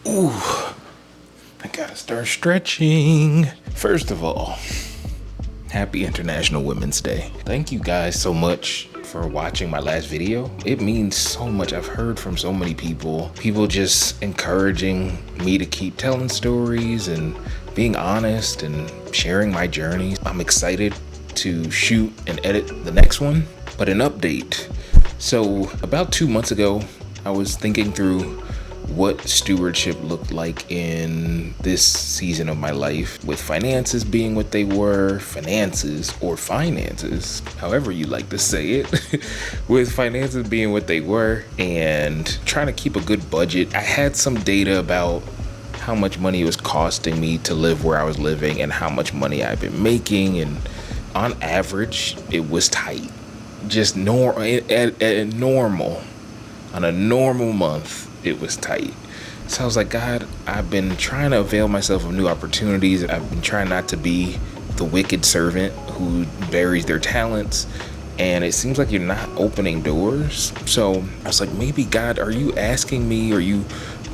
Ooh, I gotta start stretching. First of all, happy International Women's Day. Thank you guys so much for watching my last video. It means so much. I've heard from so many people just encouraging me to keep telling stories and being honest and sharing my journey. I'm excited to shoot and edit the next one. But an update. So about 2 months ago, I was thinking through what stewardship looked like in this season of my life, with finances being what they were, finances, however you like to say it, with finances being what they were, and trying to keep a good budget. I had some data about how much money it was costing me to live where I was living and how much money I've been making, and on average, it was tight. Just on a normal month, it was tight. So I was like, God, I've been trying to avail myself of new opportunities. I've been trying not to be the wicked servant who buries their talents. And it seems like you're not opening doors. So I was like, maybe God, are you asking me, are you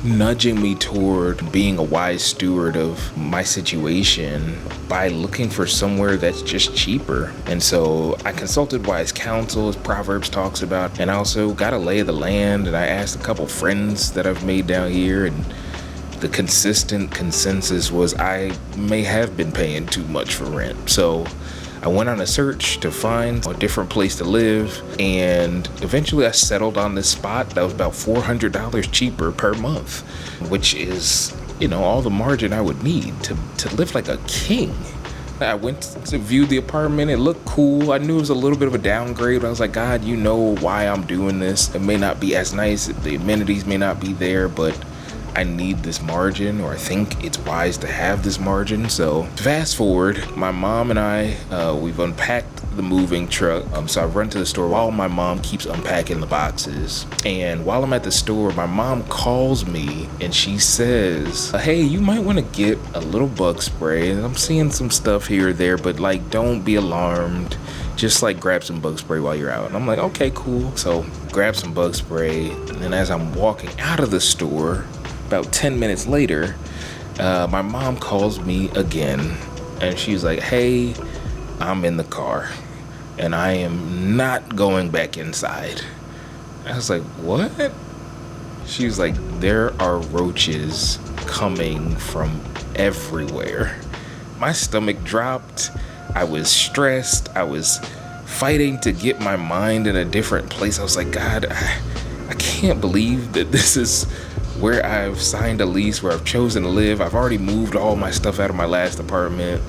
nudging me toward being a wise steward of my situation by looking for somewhere that's just cheaper? And so I consulted wise counsel, as Proverbs talks about, and I also got a lay of the land, and I asked a couple friends that I've made down here, and the consistent consensus was I may have been paying too much for rent. So I went on a search to find a different place to live, and eventually I settled on this spot that was about $400 cheaper per month, which is, all the margin I would need to live like a king. I went to view the apartment. It looked cool. I knew it was a little bit of a downgrade, but I was like, God, you know why I'm doing this. It may not be as nice. The amenities may not be there, but I need this margin, or I think it's wise to have this margin. So fast forward, my mom and I, we've unpacked the moving truck. So I run to the store while my mom keeps unpacking the boxes. And while I'm at the store, my mom calls me and she says, hey, you might want to get a little bug spray. And I'm seeing some stuff here or there, but don't be alarmed. Just grab some bug spray while you're out. And I'm like, okay, cool. So grab some bug spray. And then as I'm walking out of the store, about 10 minutes later, my mom calls me again, and she's like, hey, I'm in the car and I am not going back inside. I was like, what? She was like, there are roaches coming from everywhere. My stomach dropped. I was stressed. I was fighting to get my mind in a different place. I was like, God, I can't believe that this is where I've signed a lease, where I've chosen to live. I've already moved all my stuff out of my last apartment.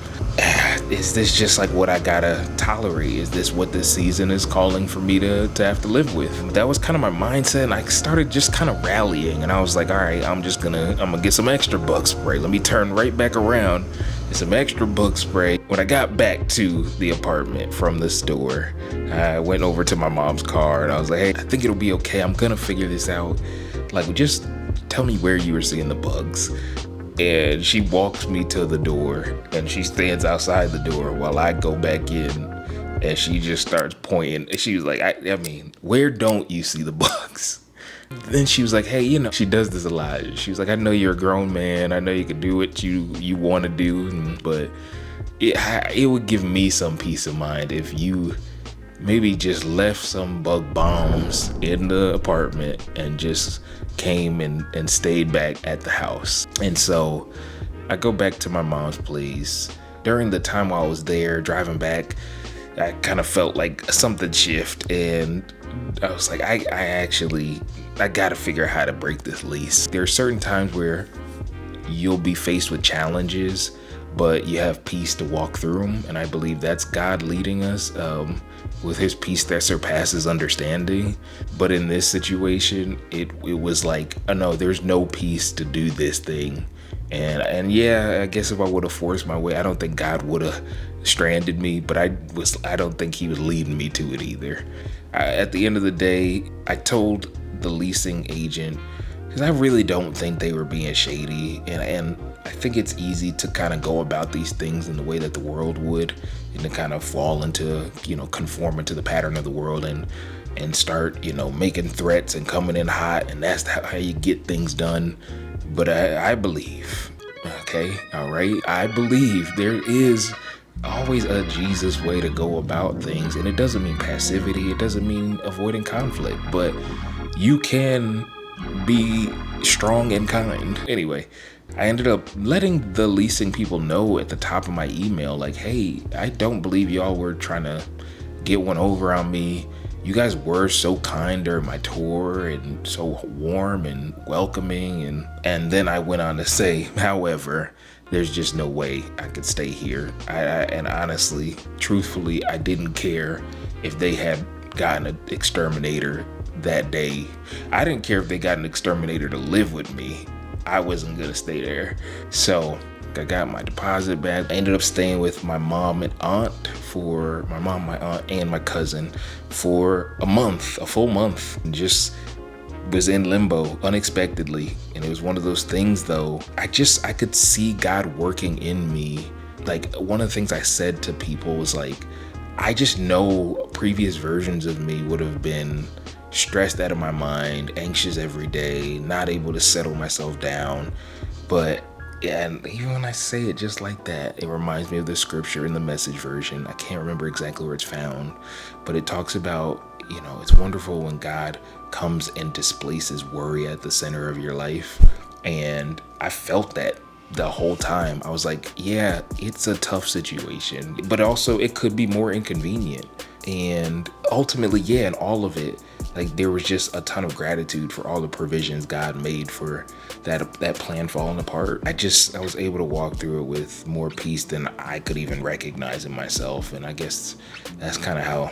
Is this just what I gotta tolerate? Is this what this season is calling for me to have to live with? That was kind of my mindset, and I started just kind of rallying, and I was like, all right, I'm gonna get some extra bug spray. Let me turn right back around, get some extra bug spray. When I got back to the apartment from the store, I went over to my mom's car, and I was like, hey, I think it'll be okay. I'm gonna figure this out. Just tell me where you were seeing the bugs. And she walks me to the door, and she stands outside the door while I go back in, and she just starts pointing. And she was like, I mean, where don't you see the bugs? Then she was like, hey, she does this a lot. She was like, I know you're a grown man. I know you can do what you want to do, but it would give me some peace of mind if you maybe just left some bug bombs in the apartment and just came and stayed back at the house. And so I go back to my mom's place. During the time while I was there driving back, I kind of felt like something shift, and I was like, I gotta figure out how to break this lease. There are certain times where you'll be faced with challenges, but you have peace to walk through them, and I believe that's God leading us with his peace that surpasses understanding. But in this situation, it was like, oh no, there's no peace to do this thing. And yeah, I guess if I would have forced my way, I don't think God would have stranded me, but I don't think he was leading me to it either. At the end of the day, I told the leasing agent, because I really don't think they were being shady, and I think it's easy to kind of go about these things in the way that the world would, and to kind of fall into, conforming to the pattern of the world and start, making threats and coming in hot, and that's how you get things done. But I believe, okay, all right, I believe there is always a Jesus way to go about things. And it doesn't mean passivity, it doesn't mean avoiding conflict, but you can be strong and kind. Anyway, I ended up letting the leasing people know at the top of my email, like, hey, I don't believe y'all were trying to get one over on me. You guys were so kind during my tour and so warm and welcoming. And then I went on to say, however, there's just no way I could stay here. And honestly, truthfully, I didn't care if they had gotten an exterminator that day. I didn't care if they got an exterminator to live with me. I wasn't gonna stay there. So I got my deposit back. I ended up staying with my mom, my aunt, and my cousin for a full month. And just was in limbo unexpectedly. And it was one of those things though, I could see God working in me. Like, one of the things I said to people was like, I just know previous versions of me would have been stressed out of my mind, anxious every day, not able to settle myself down. But yeah, and even when I say it just like that, it reminds me of the scripture in the Message version. I can't remember exactly where it's found, but it talks about, it's wonderful when God comes and displaces worry at the center of your life. And I felt that the whole time. I was like, yeah, it's a tough situation, but also it could be more inconvenient. And ultimately, yeah, in all of it, like, there was just a ton of gratitude for all the provisions God made for that plan falling apart. I was able to walk through it with more peace than I could even recognize in myself. And I guess that's kind of how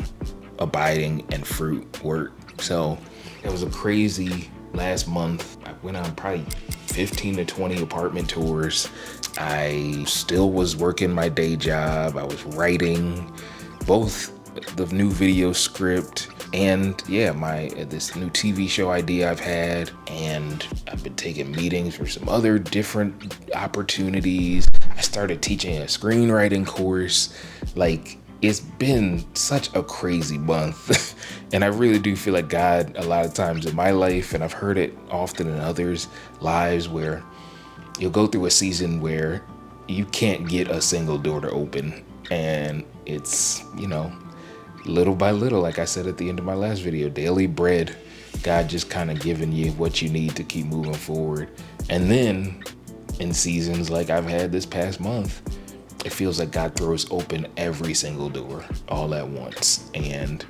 abiding and fruit work. So it was a crazy last month. I went on probably 15 to 20 apartment tours. I still was working my day job. I was writing both the new video script and this new TV show idea I've had, and I've been taking meetings for some other different opportunities. I started teaching a screenwriting course. Like, it's been such a crazy month. And I really do feel like God, a lot of times in my life, and I've heard it often in others' lives, where you'll go through a season where you can't get a single door to open. And it's, little by little, like I said at the end of my last video, daily bread, God just kind of giving you what you need to keep moving forward. And then in seasons like I've had this past month, it feels like God throws open every single door all at once. And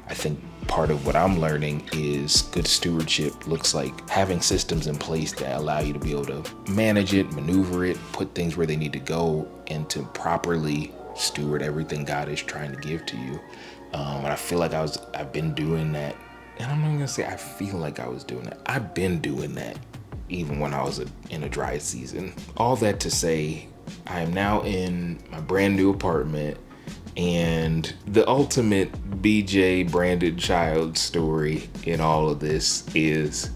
I think part of what I'm learning is good stewardship looks like having systems in place that allow you to be able to manage it, maneuver it, put things where they need to go, and to properly steward everything God is trying to give to you. And I feel like I've been doing that. And I'm not gonna say I feel like I was doing that. I've been doing that even when I was in a dry season. All that to say, I am now in my brand new apartment, and the ultimate BJ branded child story in all of this is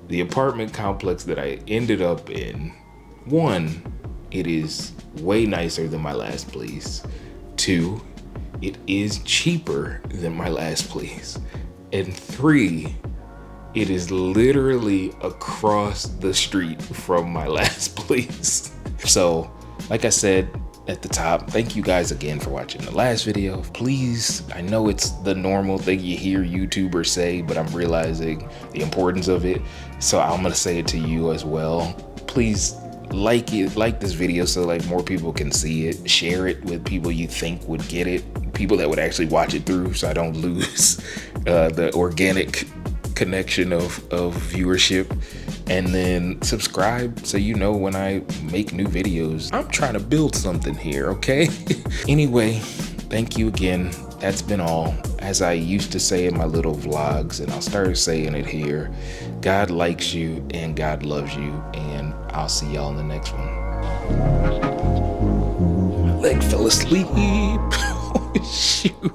the apartment complex that I ended up in. One, it is way nicer than my last place. Two, it is cheaper than my last place. And three, it is literally across the street from my last place. So, like I said at the top, thank you guys again for watching the last video. Please, I know it's the normal thing you hear YouTubers say, but I'm realizing the importance of it. So I'm gonna say it to you as well. Please like this video so like more people can see it. Share it with people you think would get it, people that would actually watch it through, so I don't lose the organic connection of viewership. And then subscribe so you know when I make new videos. I'm trying to build something here, okay? Anyway, thank you again. That's been all. As I used to say in my little vlogs, and I'll start saying it here, God likes you and God loves you, and I'll see y'all in the next one. My leg fell asleep. Oh, shoot.